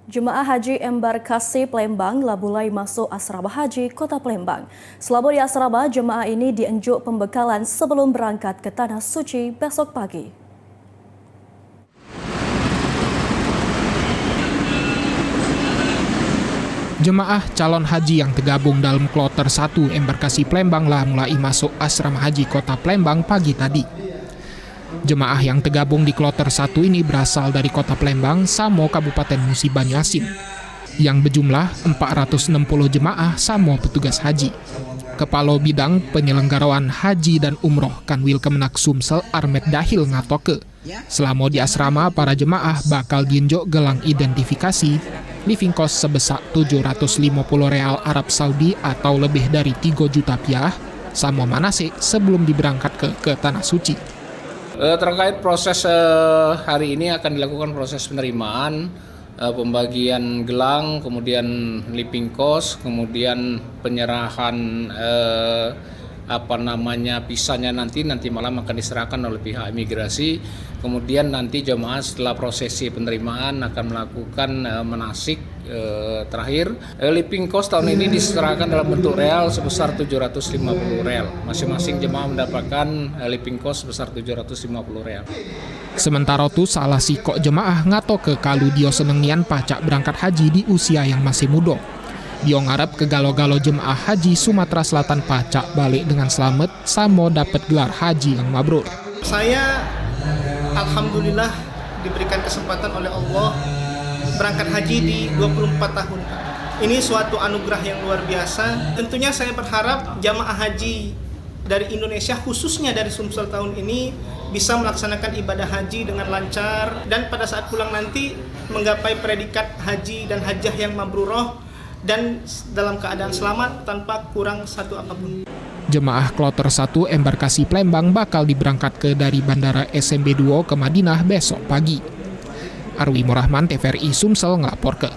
Jemaah Haji Embarkasi Palembang telah mulai masuk asrama haji Kota Palembang. Selama di asrama, jemaah ini dienjuk pembekalan sebelum berangkat ke Tanah Suci besok pagi. Jemaah calon haji yang tergabung dalam kloter 1 Embarkasi Palembang telah mulai masuk asrama haji Kota Palembang pagi tadi. Jemaah yang tergabung di kloter 1 ini berasal dari Kota Palembang, Samo, Kabupaten Musi Banyu-Asin, yang berjumlah 460 jemaah Samo petugas haji. Kepala Bidang Penyelenggaraan Haji dan Umroh Kanwil Kemenak Sumsel Armet Dahil ngatoke, selama di asrama para jemaah bakal dienjuk gelang identifikasi living cost sebesar 750 real Arab Saudi atau lebih dari 3 juta rupiah sama manasik sebelum diberangkat ke Tanah Suci. Terkait proses hari ini akan dilakukan proses penerimaan, pembagian gelang, kemudian living cost, kemudian penyerahan pisahnya nanti malam akan diserahkan oleh pihak imigrasi. Kemudian nanti jemaah setelah prosesi penerimaan akan melakukan manasik terakhir. Living cost tahun ini diserahkan dalam bentuk real sebesar 750 real. Masing-masing jemaah mendapatkan living cost sebesar 750 real. Sementara itu salah sikok jemaah ngato ke kalu dio seneng nian pacak berangkat haji di usia yang masih muda. Dio ngarep ke galo-galo jemaah haji Sumatera Selatan pacak balik dengan selamat samo dapat gelar haji yang mabrur. Saya alhamdulillah diberikan kesempatan oleh Allah berangkat haji di 24 tahun. Ini suatu anugerah yang luar biasa. Tentunya saya berharap jamaah haji dari Indonesia, khususnya dari Sumsel tahun ini, bisa melaksanakan ibadah haji dengan lancar dan pada saat pulang nanti menggapai predikat haji dan hajjah yang mabrurah dan dalam keadaan selamat tanpa kurang satu apapun. Jemaah kloter 1 Embarkasi Palembang bakal diberangkat dari Bandara SMB 2 ke Madinah besok pagi. Arwi Murahman, TVRI Sumsel ngelaporke.